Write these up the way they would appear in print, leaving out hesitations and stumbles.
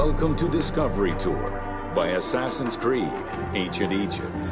Welcome to Discovery Tour by Assassin's Creed: Ancient Egypt.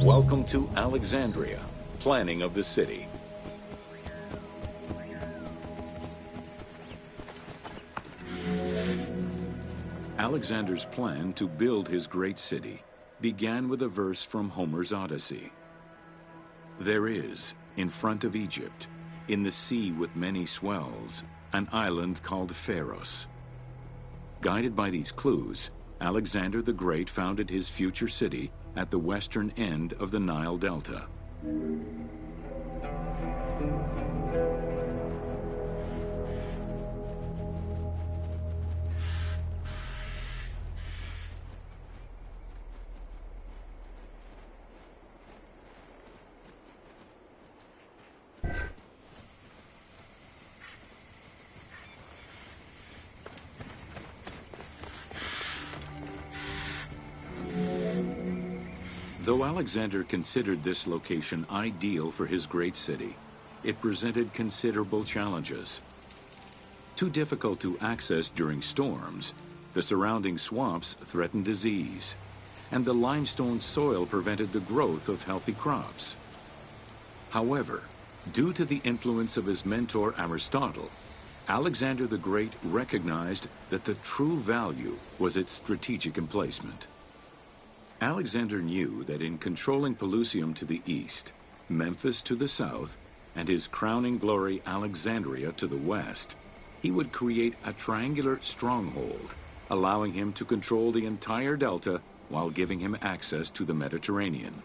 Welcome to Alexandria, planning of the city. Alexander's plan to build his great city began with a verse from Homer's Odyssey. There is, in front of Egypt, in the sea with many swells, an island called Pharos. Guided by these clues, Alexander the Great founded his future city at the western end of the Nile Delta. Though Alexander considered this location ideal for his great city, it presented considerable challenges. Too difficult to access during storms, the surrounding swamps threatened disease, and the limestone soil prevented the growth of healthy crops. However, due to the influence of his mentor Aristotle, Alexander the Great recognized that the true value was its strategic emplacement. Alexander knew that in controlling Pelusium to the east, Memphis to the south, and his crowning glory Alexandria to the west, he would create a triangular stronghold, allowing him to control the entire delta while giving him access to the Mediterranean.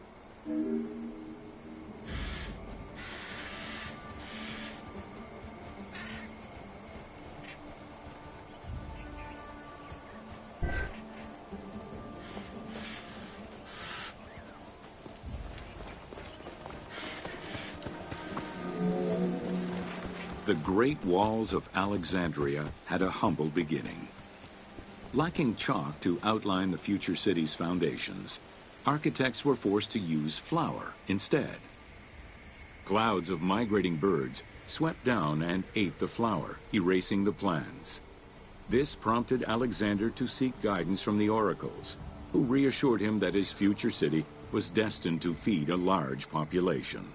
The Great Walls of Alexandria had a humble beginning. Lacking chalk to outline the future city's foundations, architects were forced to use flour instead. Clouds of migrating birds swept down and ate the flour, erasing the plans. This prompted Alexander to seek guidance from the oracles, who reassured him that his future city was destined to feed a large population.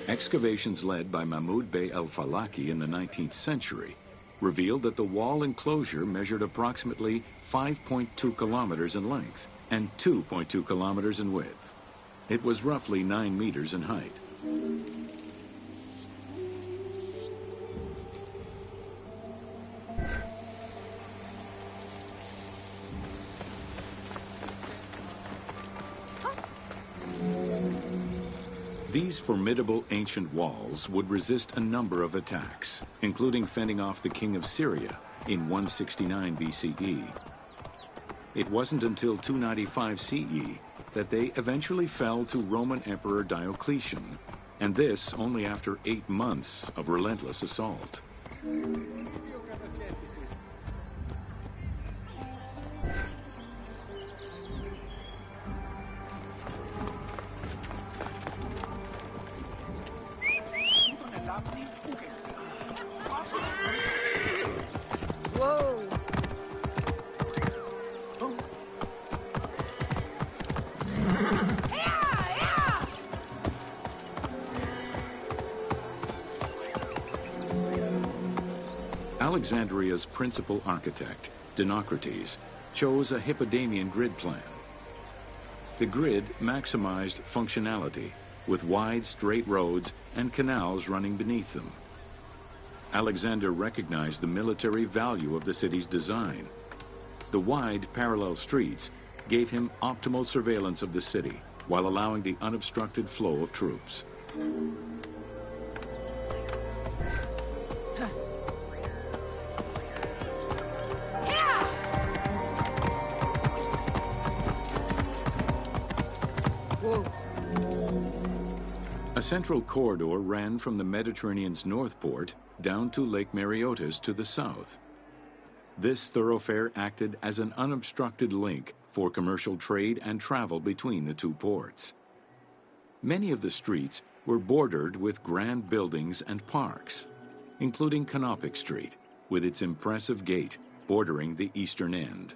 Excavations led by Mahmud Bey el-Falaki in the 19th century revealed that the wall enclosure measured approximately 5.2 kilometers in length and 2.2 kilometers in width. It was roughly 9 meters in height. These formidable ancient walls would resist a number of attacks, including fending off the king of Syria in 169 BCE. It wasn't until 295 CE that they eventually fell to Roman Emperor Diocletian, and this only after 8 months of relentless assault. Whoa! Alexandria's principal architect, Dinocrates, chose a Hippodamian grid plan. The grid maximized functionality, with wide, straight roads and canals running beneath them. Alexander recognized the military value of the city's design. The wide, parallel streets gave him optimal surveillance of the city, while allowing the unobstructed flow of troops. A central corridor ran from the Mediterranean's north port down to Lake Mareotis to the south. This thoroughfare acted as an unobstructed link for commercial trade and travel between the two ports. Many of the streets were bordered with grand buildings and parks, including Canopic Street, with its impressive gate bordering the eastern end.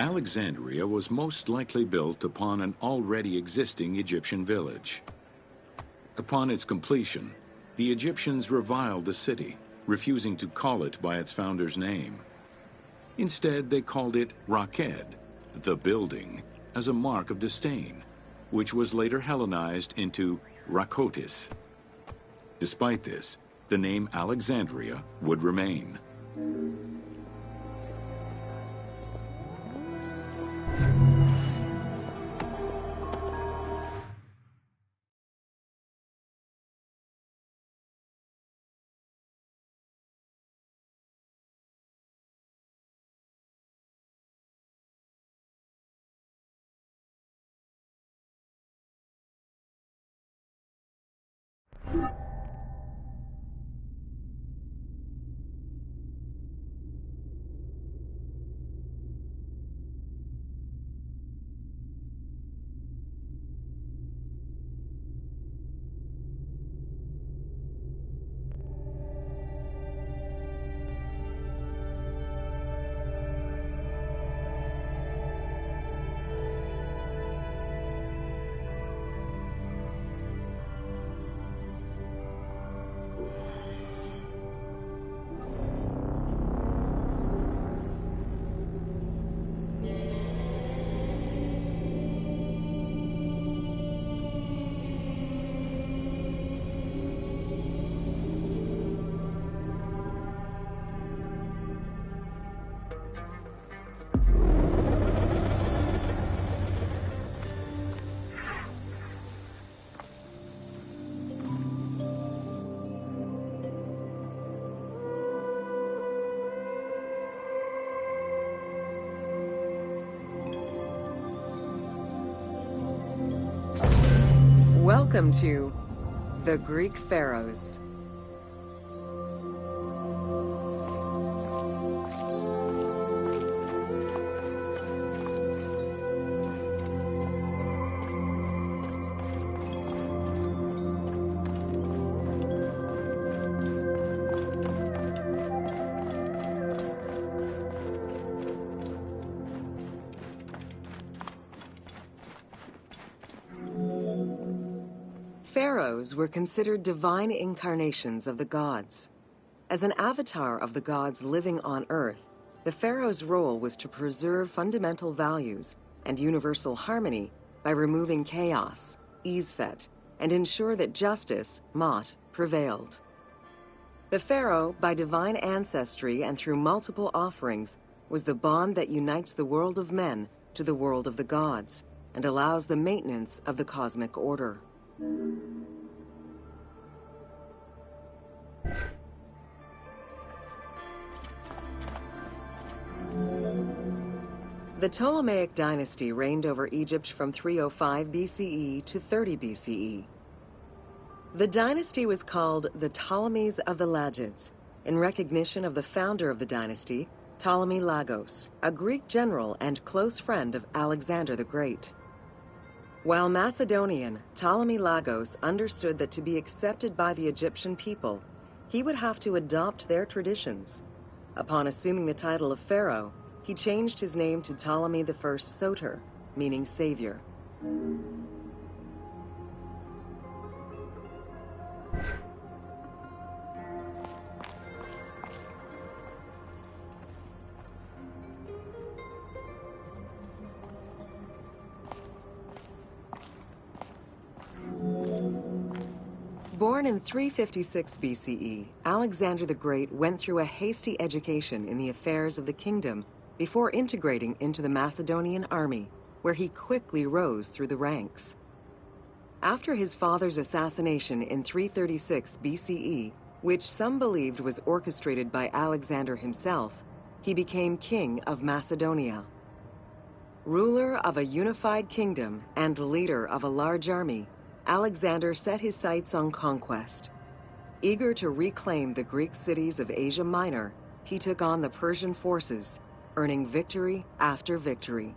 Alexandria was most likely built upon an already existing Egyptian village. Upon its completion, the Egyptians reviled the city, refusing to call it by its founder's name. Instead, they called it Raked, the building, as a mark of disdain, which was later Hellenized into Rakotis. Despite this, the name Alexandria would remain. Welcome to the Greek Pharaohs. Pharaohs were considered divine incarnations of the gods. As an avatar of the gods living on Earth, the pharaoh's role was to preserve fundamental values and universal harmony by removing chaos, Izfet, and ensure that justice, Mot, prevailed. The pharaoh, by divine ancestry and through multiple offerings, was the bond that unites the world of men to the world of the gods and allows the maintenance of the cosmic order. The Ptolemaic dynasty reigned over Egypt from 305 BCE to 30 BCE. The dynasty was called the Ptolemies of the Lagids, in recognition of the founder of the dynasty, Ptolemy Lagos, a Greek general and close friend of Alexander the Great. While Macedonian, Ptolemy Lagos understood that to be accepted by the Egyptian people, he would have to adopt their traditions. Upon assuming the title of pharaoh, he changed his name to Ptolemy I Soter, meaning savior. Born in 356 BCE, Alexander the Great went through a hasty education in the affairs of the kingdom before integrating into the Macedonian army, where he quickly rose through the ranks. After his father's assassination in 336 BCE, which some believed was orchestrated by Alexander himself, he became king of Macedonia. Ruler of a unified kingdom and leader of a large army, Alexander set his sights on conquest. Eager to reclaim the Greek cities of Asia Minor, he took on the Persian forces, earning victory after victory.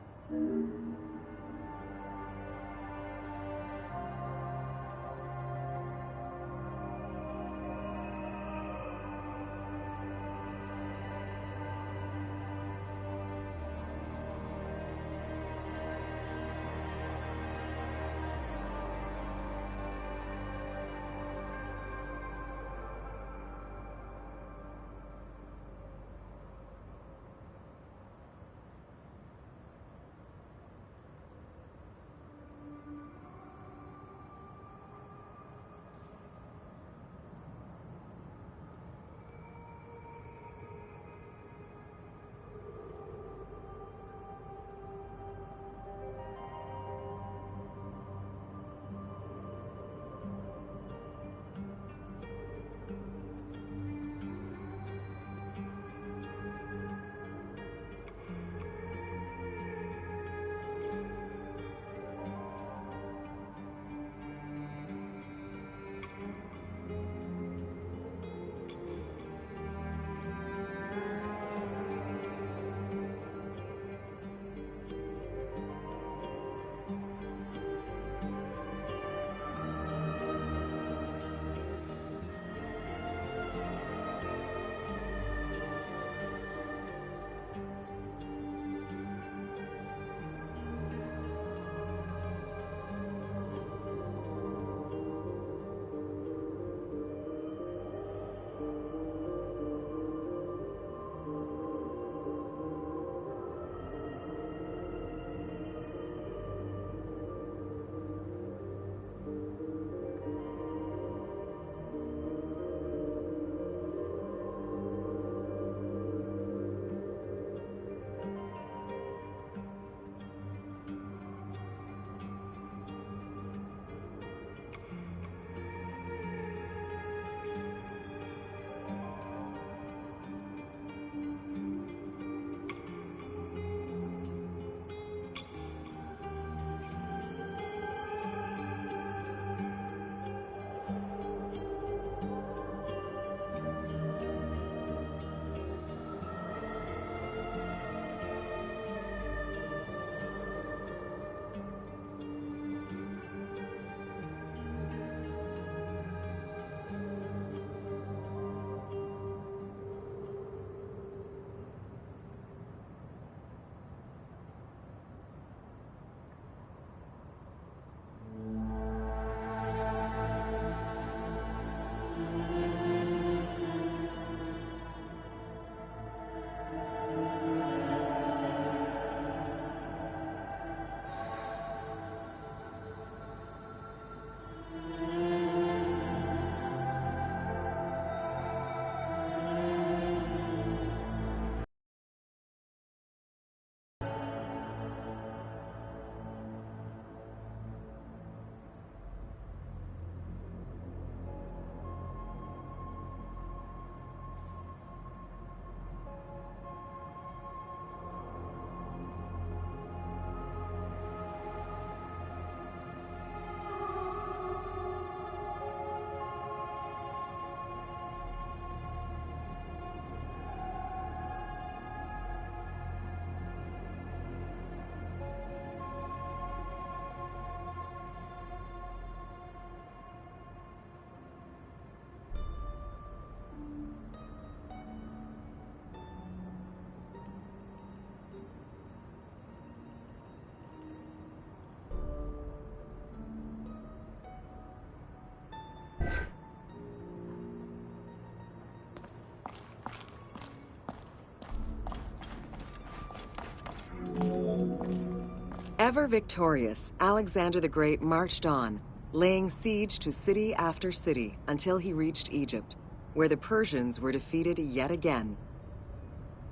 Ever victorious, Alexander the Great marched on, laying siege to city after city until he reached Egypt, where the Persians were defeated yet again.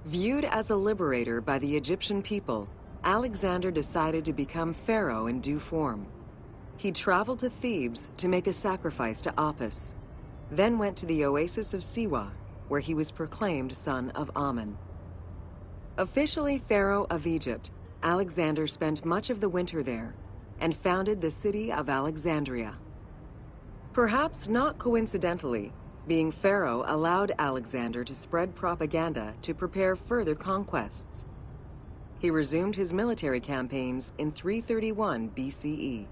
Viewed as a liberator by the Egyptian people, Alexander decided to become pharaoh in due form. He traveled to Thebes to make a sacrifice to Apis, then went to the oasis of Siwa, where he was proclaimed son of Amun. Officially pharaoh of Egypt, Alexander spent much of the winter there and founded the city of Alexandria. Perhaps not coincidentally, being pharaoh allowed Alexander to spread propaganda to prepare further conquests. He resumed his military campaigns in 331 BCE.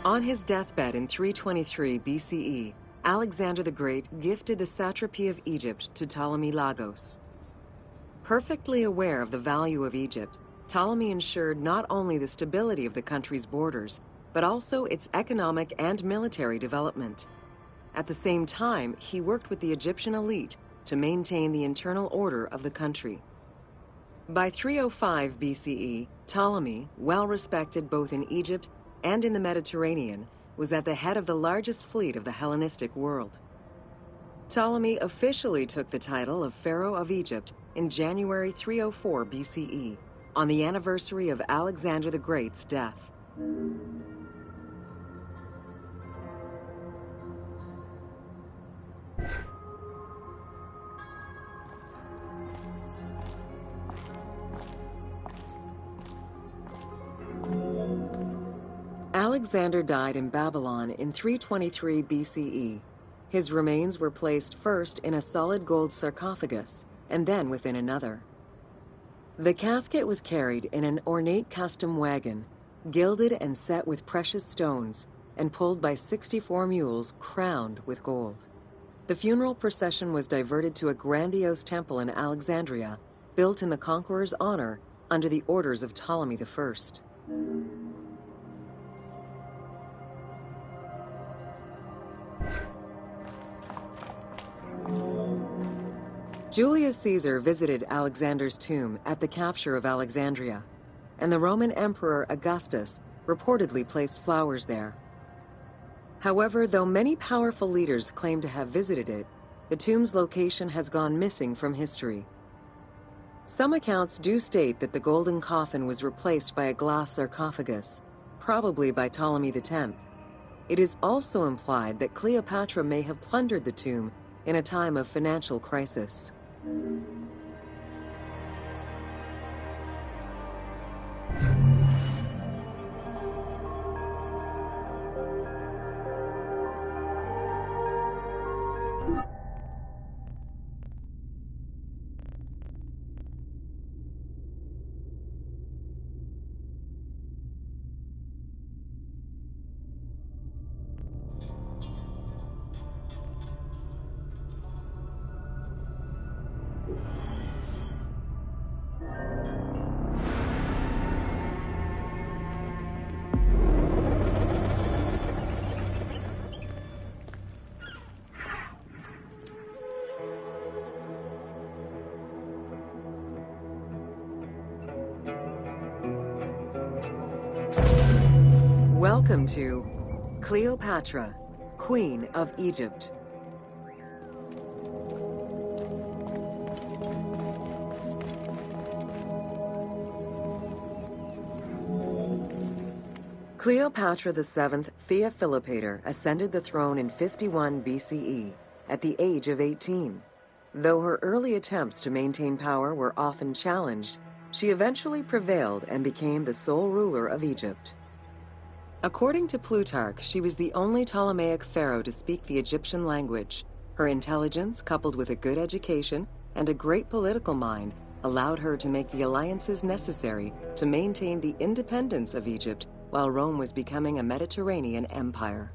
On his deathbed in 323 BCE, Alexander the Great gifted the satrapy of Egypt to Ptolemy Lagos. Perfectly aware of the value of Egypt, Ptolemy ensured not only the stability of the country's borders, but also its economic and military development. At the same time, he worked with the Egyptian elite to maintain the internal order of the country. By 305 BCE, Ptolemy, well respected both in Egypt and in the Mediterranean, was at the head of the largest fleet of the Hellenistic world. Ptolemy officially took the title of Pharaoh of Egypt in January 304 BCE, on the anniversary of Alexander the Great's death. Alexander died in Babylon in 323 BCE. His remains were placed first in a solid gold sarcophagus, and then within another. The casket was carried in an ornate custom wagon, gilded and set with precious stones, and pulled by 64 mules crowned with gold. The funeral procession was diverted to a grandiose temple in Alexandria, built in the conqueror's honor under the orders of Ptolemy I. Julius Caesar visited Alexander's tomb at the capture of Alexandria, and the Roman Emperor Augustus reportedly placed flowers there. However, though many powerful leaders claim to have visited it, the tomb's location has gone missing from history. Some accounts do state that the golden coffin was replaced by a glass sarcophagus, probably by Ptolemy X. It is also implied that Cleopatra may have plundered the tomb in a time of financial crisis. Welcome to Cleopatra, Queen of Egypt. Cleopatra VII Theophilopator ascended the throne in 51 BCE at the age of 18. Though her early attempts to maintain power were often challenged, she eventually prevailed and became the sole ruler of Egypt. According to Plutarch, she was the only Ptolemaic pharaoh to speak the Egyptian language, Her intelligence, coupled with a good education and a great political mind, allowed her to make the alliances necessary to maintain the independence of Egypt while Rome was becoming a Mediterranean empire.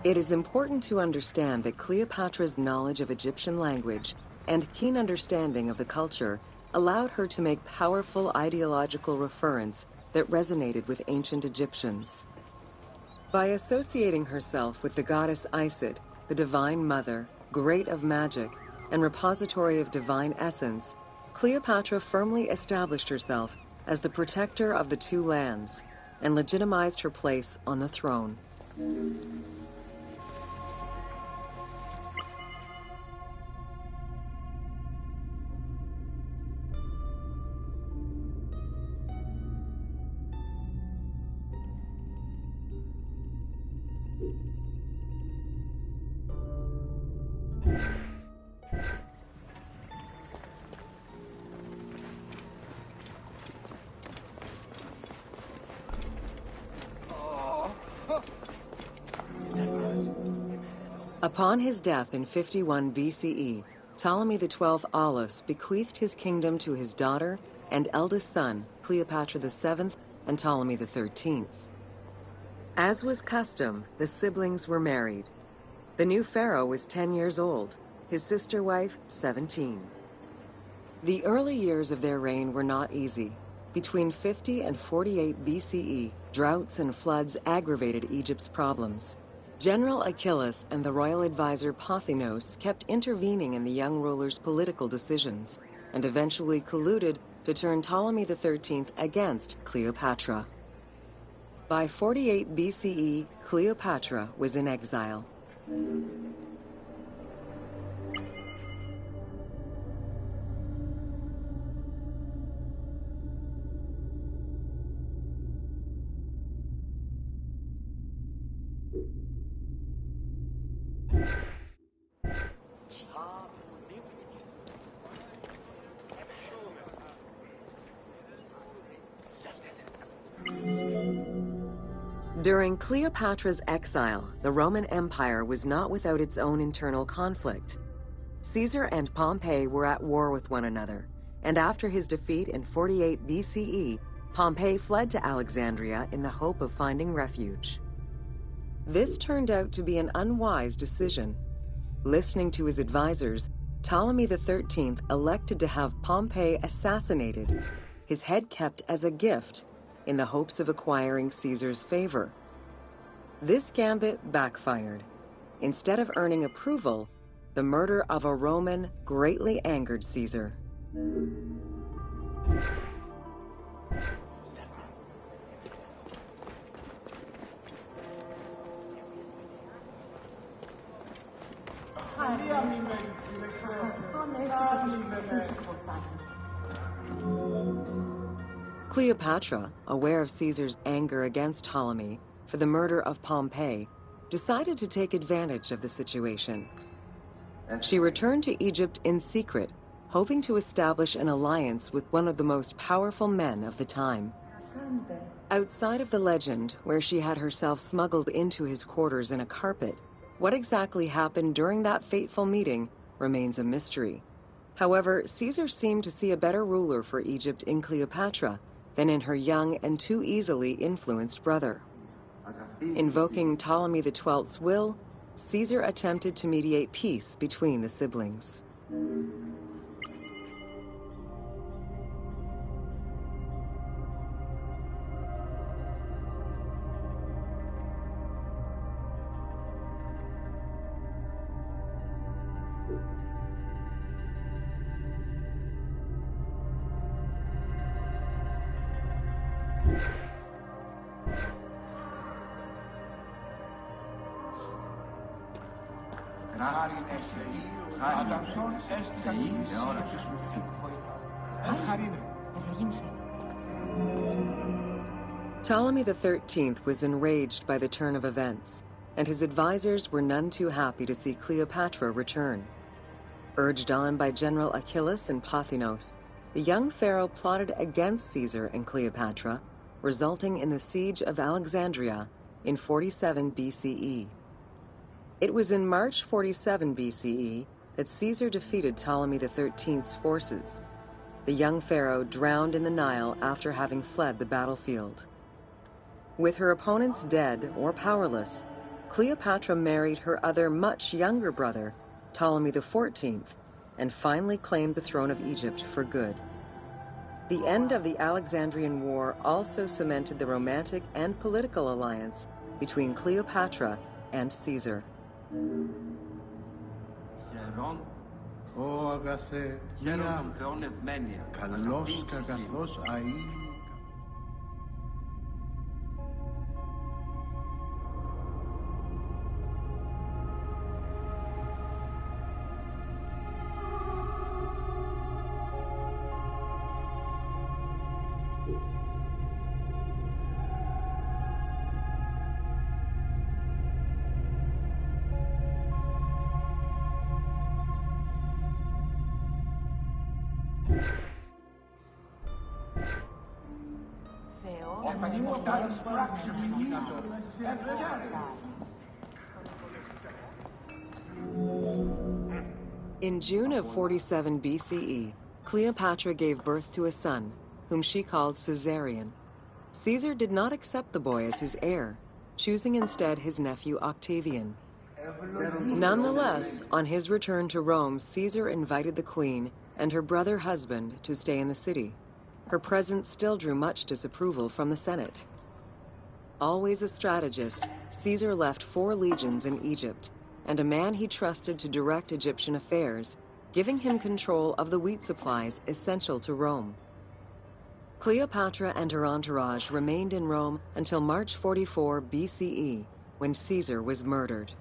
It is important to understand that Cleopatra's knowledge of Egyptian language and keen understanding of the culture allowed her to make powerful ideological referents that resonated with ancient Egyptians. By associating herself with the goddess Isis, the Divine Mother, great of magic, and repository of divine essence, Cleopatra firmly established herself as the protector of the two lands and legitimized her place on the throne. Upon his death in 51 BCE, Ptolemy XII Aulus bequeathed his kingdom to his daughter and eldest son, Cleopatra VII and Ptolemy XIII. As was custom, the siblings were married. The new pharaoh was 10 years old, his sister wife 17. The early years of their reign were not easy. Between 50 and 48 BCE, droughts and floods aggravated Egypt's problems. General Achillas and the royal advisor Pothinos kept intervening in the young ruler's political decisions, and eventually colluded to turn Ptolemy XIII against Cleopatra. By 48 BCE, Cleopatra was in exile. During Cleopatra's exile, the Roman Empire was not without its own internal conflict. Caesar and Pompey were at war with one another, and after his defeat in 48 BCE, Pompey fled to Alexandria in the hope of finding refuge. This turned out to be an unwise decision. Listening to his advisors, Ptolemy XIII elected to have Pompey assassinated, his head kept as a gift, in the hopes of acquiring Caesar's favor. This gambit backfired. Instead of earning approval, the murder of a Roman greatly angered Caesar. Cleopatra, aware of Caesar's anger against Ptolemy for the murder of Pompey, decided to take advantage of the situation. She returned to Egypt in secret, hoping to establish an alliance with one of the most powerful men of the time. Outside of the legend, where she had herself smuggled into his quarters in a carpet, what exactly happened during that fateful meeting remains a mystery. However, Caesar seemed to see a better ruler for Egypt in Cleopatra than in her young and too easily influenced brother. Invoking Ptolemy XII's will, Caesar attempted to mediate peace between the siblings. Ptolemy XIII was enraged by the turn of events, and his advisors were none too happy to see Cleopatra return. Urged on by General Achillas and Pothinos, the young pharaoh plotted against Caesar and Cleopatra, resulting in the siege of Alexandria in 47 BCE. It was in March 47 BCE that Caesar defeated Ptolemy XIII's forces. The young pharaoh drowned in the Nile after having fled the battlefield. With her opponents dead or powerless, Cleopatra married her other much younger brother, Ptolemy XIV, and finally claimed the throne of Egypt for good. The end of the Alexandrian War also cemented the romantic and political alliance between Cleopatra and Caesar. Ω αγαθέ, καλός και αγαθός αΐ. In June of 47 BCE, Cleopatra gave birth to a son, whom she called Caesarion. Caesar did not accept the boy as his heir, choosing instead his nephew Octavian. Nonetheless, on his return to Rome, Caesar invited the queen and her brother husband to stay in the city. Her presence still drew much disapproval from the Senate. Always a strategist, Caesar left 4 legions in Egypt, and a man he trusted to direct Egyptian affairs, giving him control of the wheat supplies essential to Rome. Cleopatra and her entourage remained in Rome until March 44 BCE, when Caesar was murdered.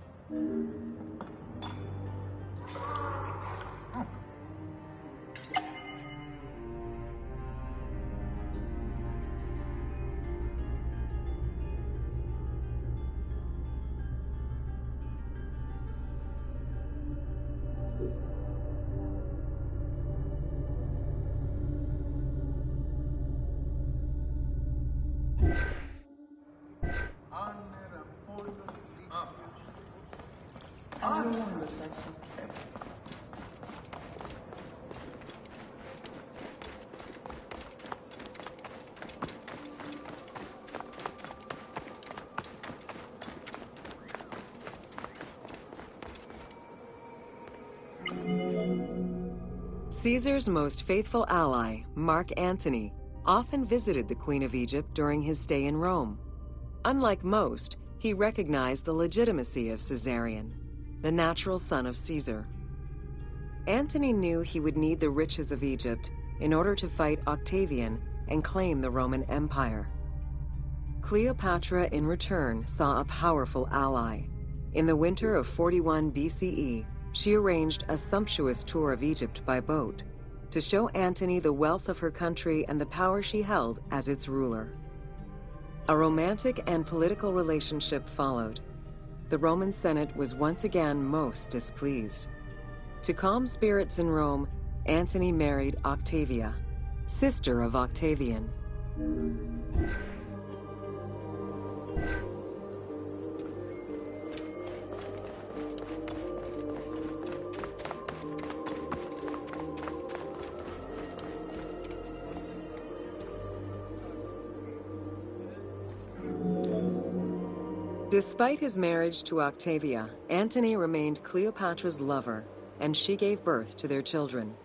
Caesar's most faithful ally, Mark Antony, often visited the Queen of Egypt during his stay in Rome. Unlike most, he recognized the legitimacy of Caesarion, the natural son of Caesar. Antony knew he would need the riches of Egypt in order to fight Octavian and claim the Roman Empire. Cleopatra, in return, saw a powerful ally. In the winter of 41 BCE, she arranged a sumptuous tour of Egypt by boat to show Antony the wealth of her country and the power she held as its ruler. A romantic and political relationship followed. The Roman Senate was once again most displeased. To calm spirits in Rome, Antony married Octavia, sister of Octavian. Despite his marriage to Octavia, Antony remained Cleopatra's lover, and she gave birth to their children.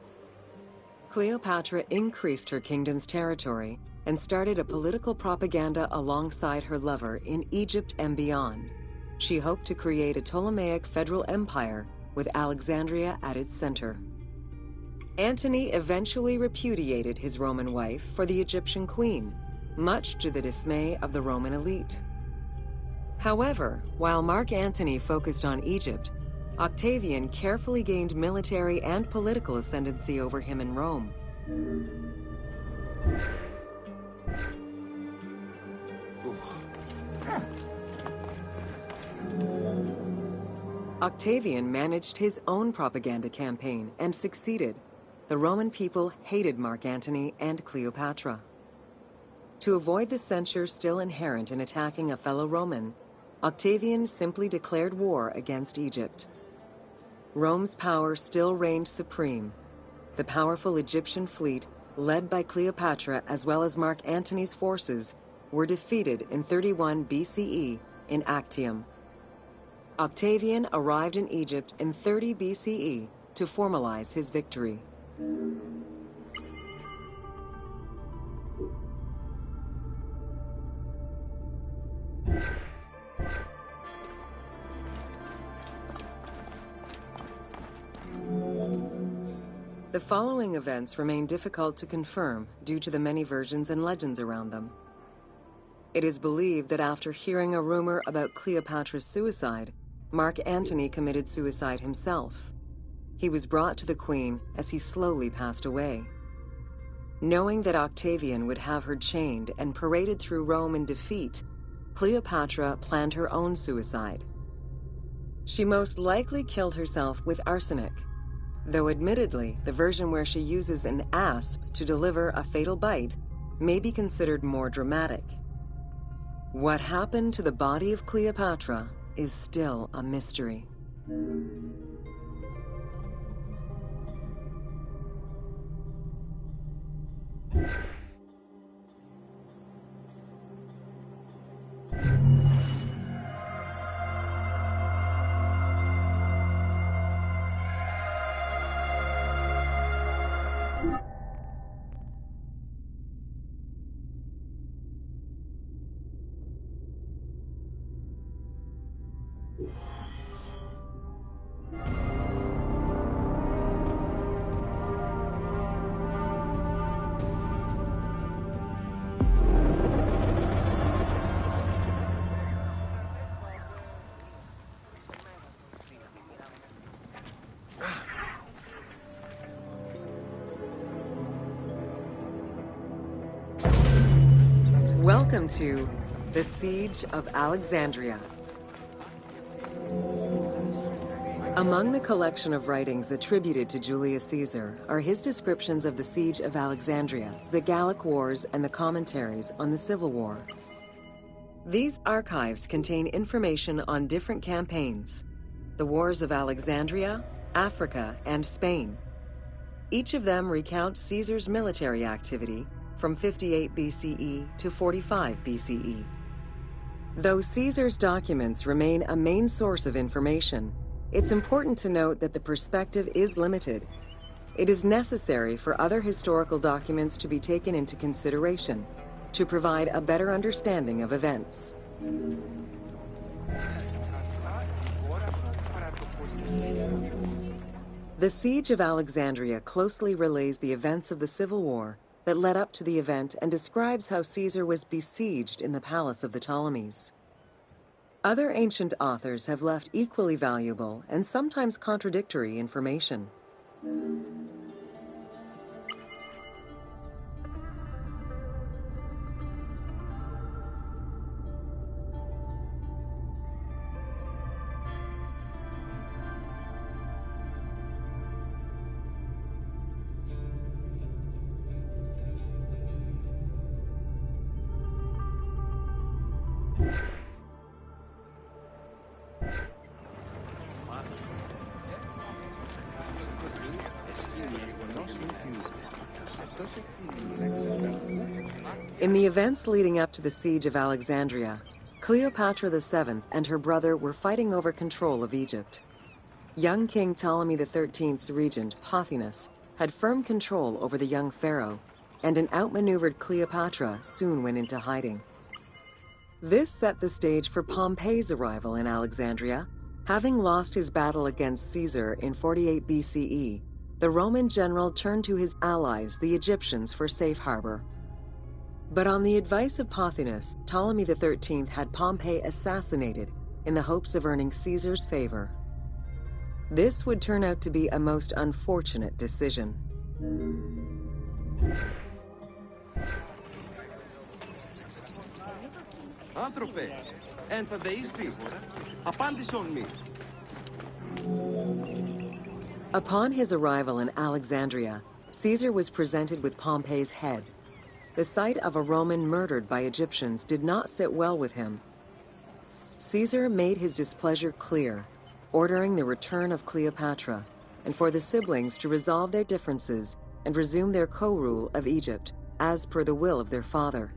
Cleopatra increased her kingdom's territory and started a political propaganda alongside her lover in Egypt and beyond. She hoped to create a Ptolemaic federal empire with Alexandria at its center. Antony eventually repudiated his Roman wife for the Egyptian queen, much to the dismay of the Roman elite. However, while Mark Antony focused on Egypt, Octavian carefully gained military and political ascendancy over him in Rome. Octavian managed his own propaganda campaign and succeeded. The Roman people hated Mark Antony and Cleopatra. To avoid the censure still inherent in attacking a fellow Roman, Octavian simply declared war against Egypt. Rome's power still reigned supreme. The powerful Egyptian fleet, led by Cleopatra as well as Mark Antony's forces, were defeated in 31 BCE in Actium. Octavian arrived in Egypt in 30 BCE to formalize his victory. The following events remain difficult to confirm due to the many versions and legends around them. It is believed that after hearing a rumor about Cleopatra's suicide, Mark Antony committed suicide himself. He was brought to the queen as he slowly passed away. Knowing that Octavian would have her chained and paraded through Rome in defeat, Cleopatra planned her own suicide. She most likely killed herself with arsenic, though admittedly, the version where she uses an asp to deliver a fatal bite may be considered more dramatic. What happened to the body of Cleopatra is still a mystery. Welcome to the Siege of Alexandria. Among the collection of writings attributed to Julius Caesar are his descriptions of the Siege of Alexandria, the Gallic Wars, and the commentaries on the Civil War. These archives contain information on different campaigns, the Wars of Alexandria, Africa, and Spain. Each of them recounts Caesar's military activity from 58 BCE to 45 BCE. Though Caesar's documents remain a main source of information, it's important to note that the perspective is limited. It is necessary for other historical documents to be taken into consideration to provide a better understanding of events. The Siege of Alexandria closely relays the events of the Civil War that led up to the event and describes how Caesar was besieged in the palace of the Ptolemies. Other ancient authors have left equally valuable and sometimes contradictory information. In the events leading up to the Siege of Alexandria, Cleopatra VII and her brother were fighting over control of Egypt. Young King Ptolemy XIII's regent, Pothinus, had firm control over the young pharaoh, and an outmaneuvered Cleopatra soon went into hiding. This set the stage for Pompey's arrival in Alexandria. Having lost his battle against Caesar in 48 BCE, the Roman general turned to his allies, the Egyptians, for safe harbor. But on the advice of Pothinus, Ptolemy XIII had Pompey assassinated in the hopes of earning Caesar's favor. This would turn out to be a most unfortunate decision. Άνθρωπε, ενθαδείστη, απάντησον μη. Upon his arrival in Alexandria, Caesar was presented with Pompey's head. The sight of a Roman murdered by Egyptians did not sit well with him. Caesar made his displeasure clear, ordering the return of Cleopatra, and for the siblings to resolve their differences and resume their co-rule of Egypt, as per the will of their father.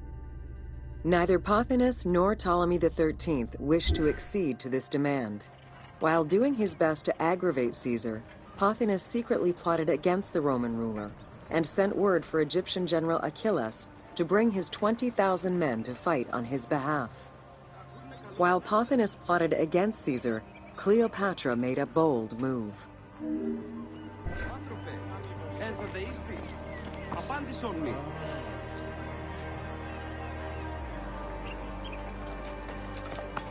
Neither Pothinus nor Ptolemy XIII wished to accede to this demand. While doing his best to aggravate Caesar, Pothinus secretly plotted against the Roman ruler and sent word for Egyptian general Achillas to bring his 20,000 men to fight on his behalf. While Pothinus plotted against Caesar, Cleopatra made a bold move. Άνθρωπε, ενθαδείστη, απάντησον μη.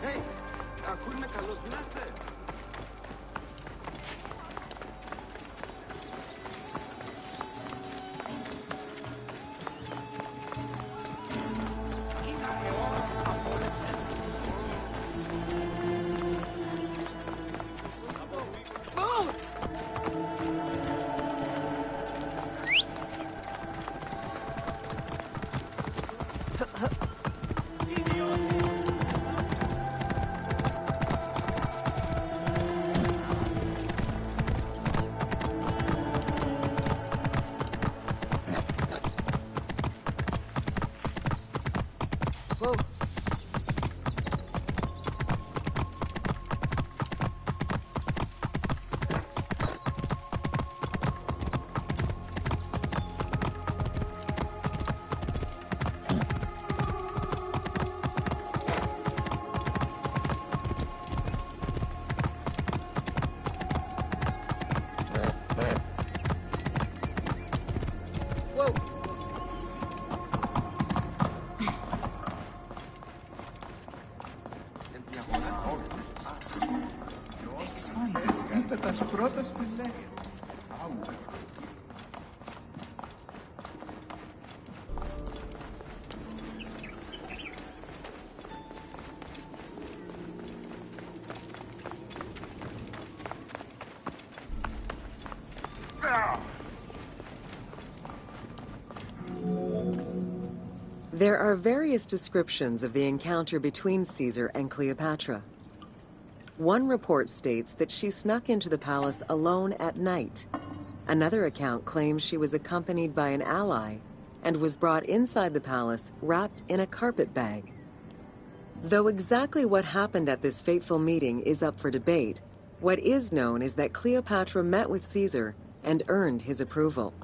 Hey, ακούει με καλώς δυνάστε. There are various descriptions of the encounter between Caesar and Cleopatra. One report states that she snuck into the palace alone at night. Another account claims she was accompanied by an ally and was brought inside the palace wrapped in a carpet bag. Though exactly what happened at this fateful meeting is up for debate, what is known is that Cleopatra met with Caesar and earned his approval.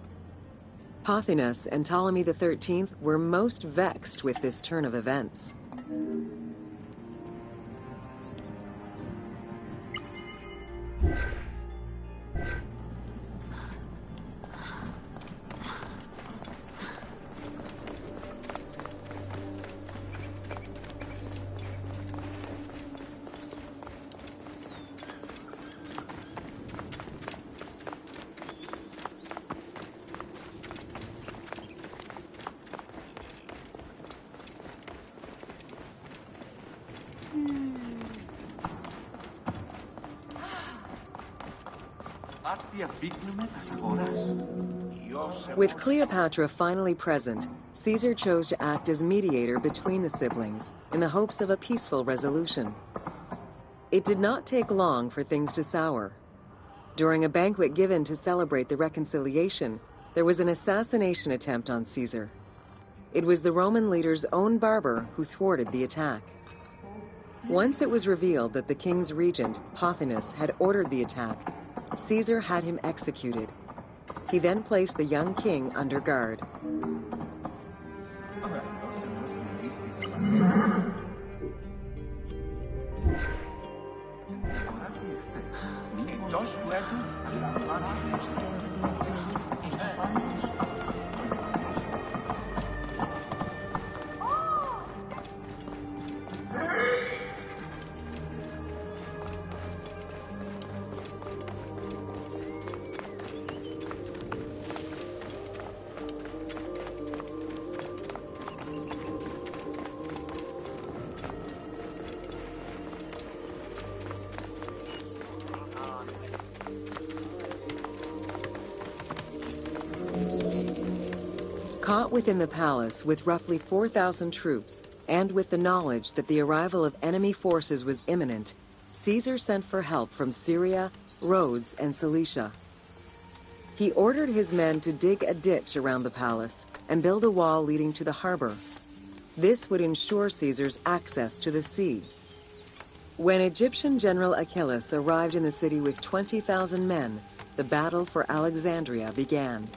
Pothinus and Ptolemy XIII were most vexed with this turn of events. With Cleopatra finally present, Caesar chose to act as mediator between the siblings in the hopes of a peaceful resolution. It did not take long for things to sour. During a banquet given to celebrate the reconciliation, there was an assassination attempt on Caesar. It was the Roman leader's own barber who thwarted the attack. Once it was revealed that the king's regent, Pothinus, had ordered the attack, Caesar had him executed. He then placed the young king under guard. Caught within the palace with roughly 4,000 troops, and with the knowledge that the arrival of enemy forces was imminent, Caesar sent for help from Syria, Rhodes, and Cilicia. He ordered his men to dig a ditch around the palace and build a wall leading to the harbor. This would ensure Caesar's access to the sea. When Egyptian General Achillas arrived in the city with 20,000 men, the battle for Alexandria began.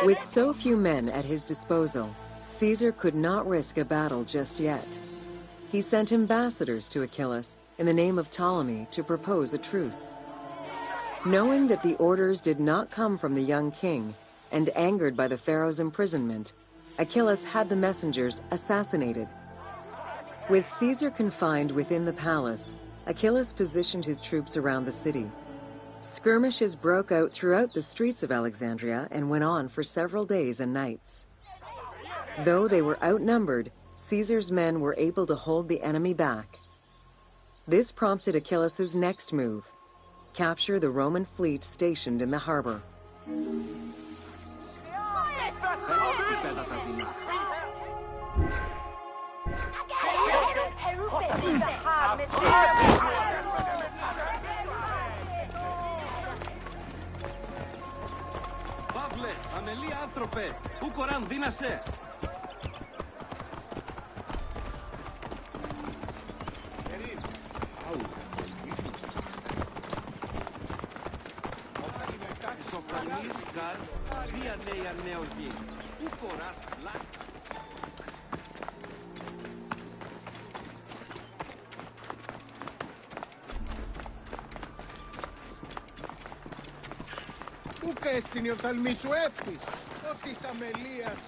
With so few men at his disposal, Caesar could not risk a battle just yet. He sent ambassadors to Achillas in the name of Ptolemy to propose a truce. Knowing that the orders did not come from the young king, and angered by the pharaoh's imprisonment, Achillas had the messengers assassinated. With Caesar confined within the palace, Achillas positioned his troops around the city. Skirmishes broke out throughout the streets of Alexandria and went on for several days and nights. Though they were outnumbered, Caesar's men were able to hold the enemy back. This prompted Achillas' next move: capture the Roman fleet stationed in the harbor. Παύλε, αμελή άνθρωπε, πού κοράν δύνασε. Σοφανής καρ, βία νέα νέο γη, πού κοράς λάξ. Πού καίστην η οφθαλμή σου εύτης, ο της αμελίας.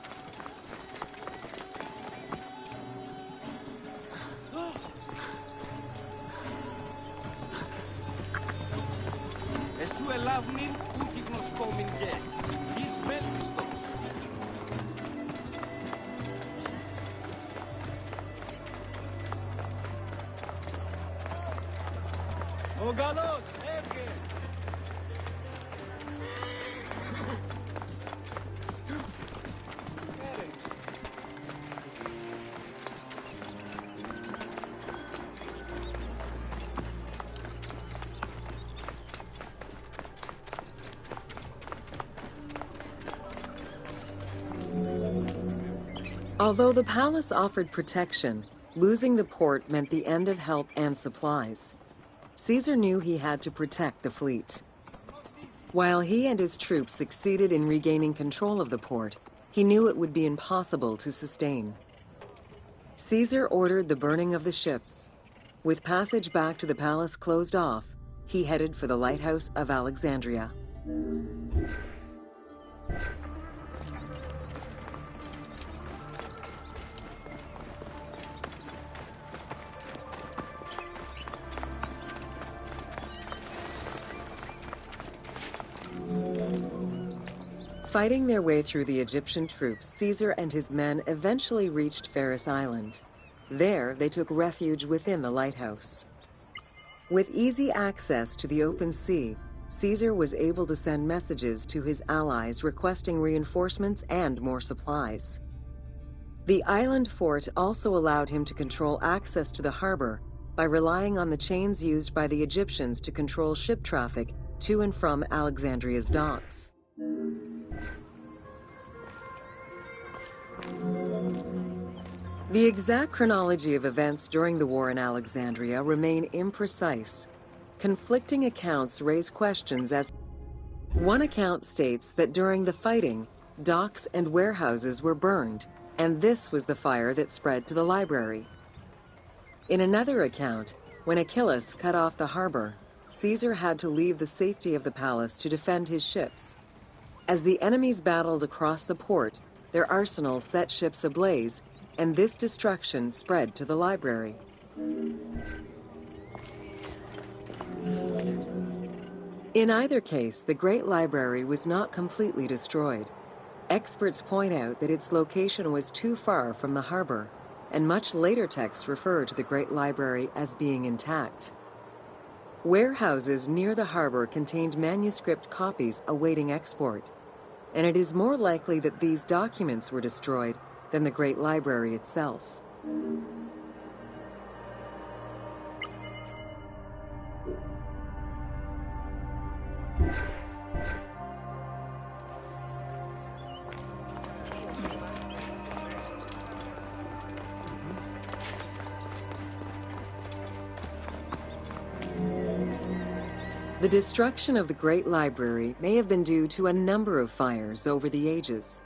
Εσού ελάβνην ούκη γνωσκόμην γε, γης βέλτιστος. Ο Γαλλός έβγε. Although the palace offered protection, losing the port meant the end of help and supplies. Caesar knew he had to protect the fleet. While he and his troops succeeded in regaining control of the port, he knew it would be impossible to sustain. Caesar ordered the burning of the ships. With passage back to the palace closed off, he headed for the lighthouse of Alexandria. Fighting their way through the Egyptian troops, Caesar and his men eventually reached Pharos Island. There, they took refuge within the lighthouse. With easy access to the open sea, Caesar was able to send messages to his allies requesting reinforcements and more supplies. The island fort also allowed him to control access to the harbor by relying on the chains used by the Egyptians to control ship traffic to and from Alexandria's docks. The exact chronology of events during the war in Alexandria remain imprecise. Conflicting accounts raise questions as one account states that during the fighting, docks and warehouses were burned, and this was the fire that spread to the library. In another account, when Achillas cut off the harbor, Caesar had to leave the safety of the palace to defend his ships. As the enemies battled across the port, their arsenals set ships ablaze, and this destruction spread to the library. In either case, the Great Library was not completely destroyed. Experts point out that its location was too far from the harbor, and much later texts refer to the Great Library as being intact. Warehouses near the harbor contained manuscript copies awaiting export, and it is more likely that these documents were destroyed than the Great Library itself. The destruction of the Great Library may have been due to a number of fires over the ages.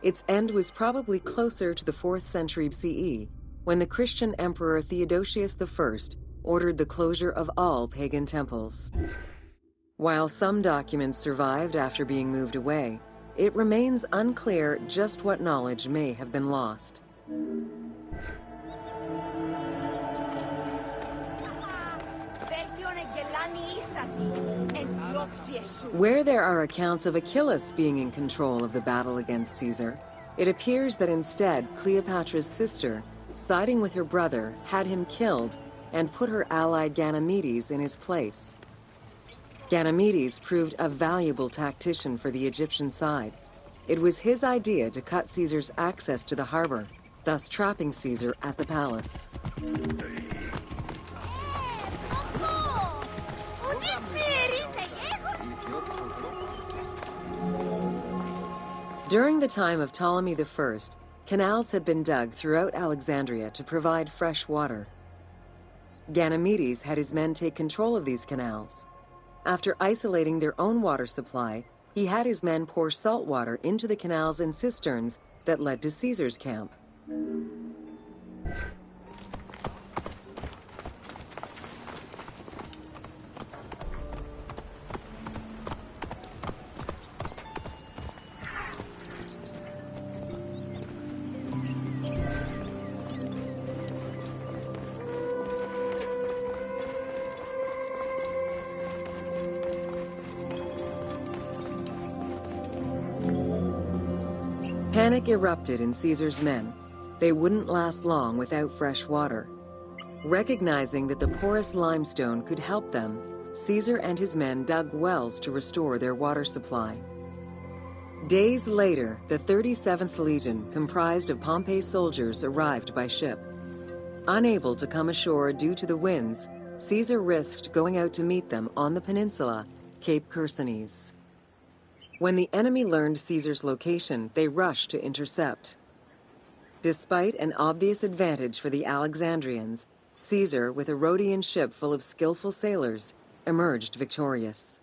Its end was probably closer to the 4th century CE, when the Christian Emperor Theodosius I ordered the closure of all pagan temples. While some documents survived after being moved away, it remains unclear just what knowledge may have been lost. Where there are accounts of Achillas being in control of the battle against Caesar, it appears that instead Cleopatra's sister, siding with her brother, had him killed and put her ally Ganymedes in his place. Ganymedes proved a valuable tactician for the Egyptian side. It was his idea to cut Caesar's access to the harbor, thus trapping Caesar at the palace. During the time of Ptolemy I, canals had been dug throughout Alexandria to provide fresh water. Ganymedes had his men take control of these canals. After isolating their own water supply, he had his men pour salt water into the canals and cisterns that led to Caesar's camp. Panic erupted in Caesar's men. They wouldn't last long without fresh water. Recognizing that the porous limestone could help them, Caesar and his men dug wells to restore their water supply. Days later, the 37th Legion, comprised of Pompey's soldiers, arrived by ship. Unable to come ashore due to the winds, Caesar risked going out to meet them on the peninsula, Cape Chersonese. When the enemy learned Caesar's location, they rushed to intercept. Despite an obvious advantage for the Alexandrians, Caesar, with a Rhodian ship full of skillful sailors, emerged victorious.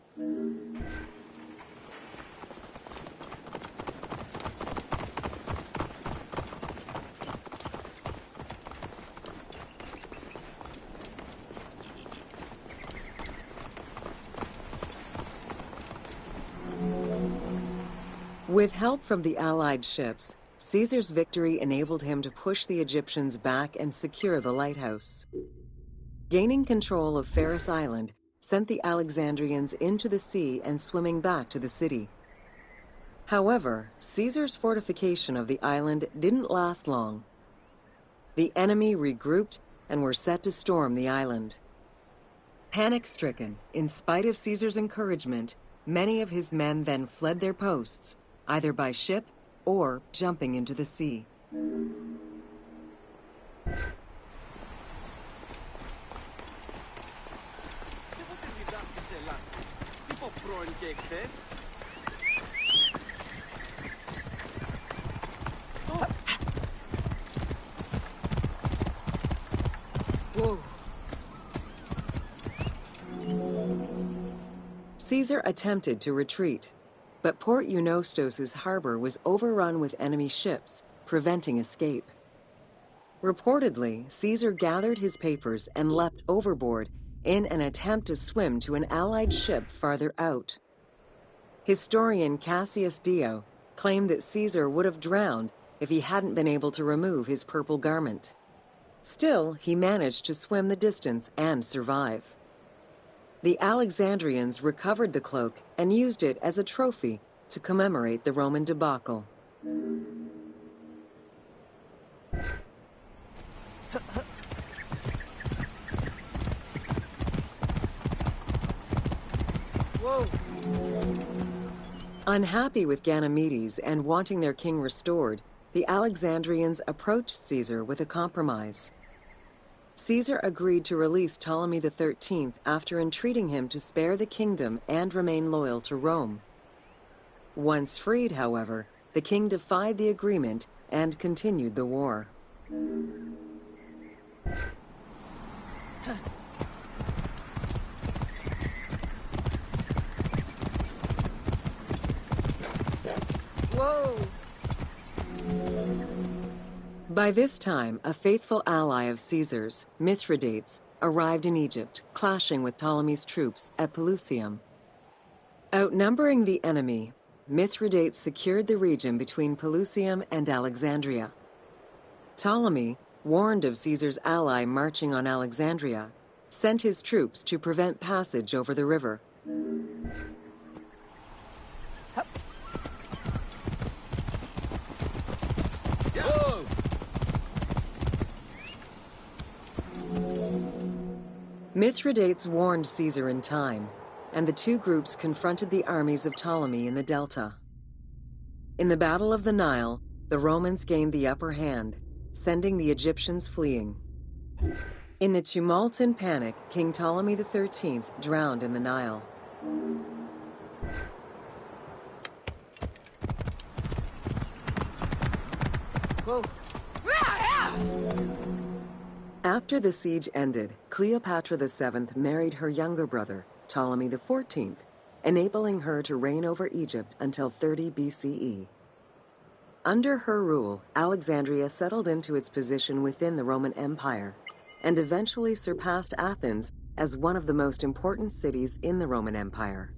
With help from the Allied ships, Caesar's victory enabled him to push the Egyptians back and secure the lighthouse. Gaining control of Pharos Island sent the Alexandrians into the sea and swimming back to the city. However, Caesar's fortification of the island didn't last long. The enemy regrouped and were set to storm the island. Panic-stricken, in spite of Caesar's encouragement, many of his men then fled their posts, either by ship or jumping into the sea. Whoa. Caesar attempted to retreat, but Port Eunostos' harbor was overrun with enemy ships, preventing escape. Reportedly, Caesar gathered his papers and leapt overboard in an attempt to swim to an Allied ship farther out. Historian Cassius Dio claimed that Caesar would have drowned if he hadn't been able to remove his purple garment. Still, he managed to swim the distance and survive. The Alexandrians recovered the cloak and used it as a trophy to commemorate the Roman debacle. Whoa! Unhappy with Ganymedes and wanting their king restored, the Alexandrians approached Caesar with a compromise. Caesar agreed to release Ptolemy XIII after entreating him to spare the kingdom and remain loyal to Rome. Once freed, however, the king defied the agreement and continued the war. Whoa! By this time, a faithful ally of Caesar's, Mithridates, arrived in Egypt, clashing with Ptolemy's troops at Pelusium. Outnumbering the enemy, Mithridates secured the region between Pelusium and Alexandria. Ptolemy, warned of Caesar's ally marching on Alexandria, sent his troops to prevent passage over the river. Whoa! Mithridates warned Caesar in time, and the two groups confronted the armies of Ptolemy in the Delta. In the Battle of the Nile, the Romans gained the upper hand, sending the Egyptians fleeing. In the tumult and panic, King Ptolemy XIII drowned in the Nile. Whoa! After the siege ended, Cleopatra VII married her younger brother, Ptolemy XIV, enabling her to reign over Egypt until 30 BCE. Under her rule, Alexandria settled into its position within the Roman Empire and eventually surpassed Athens as one of the most important cities in the Roman Empire.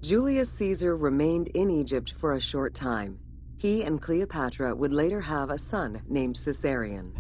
Julius Caesar remained in Egypt for a short time. He and Cleopatra would later have a son named Caesarion.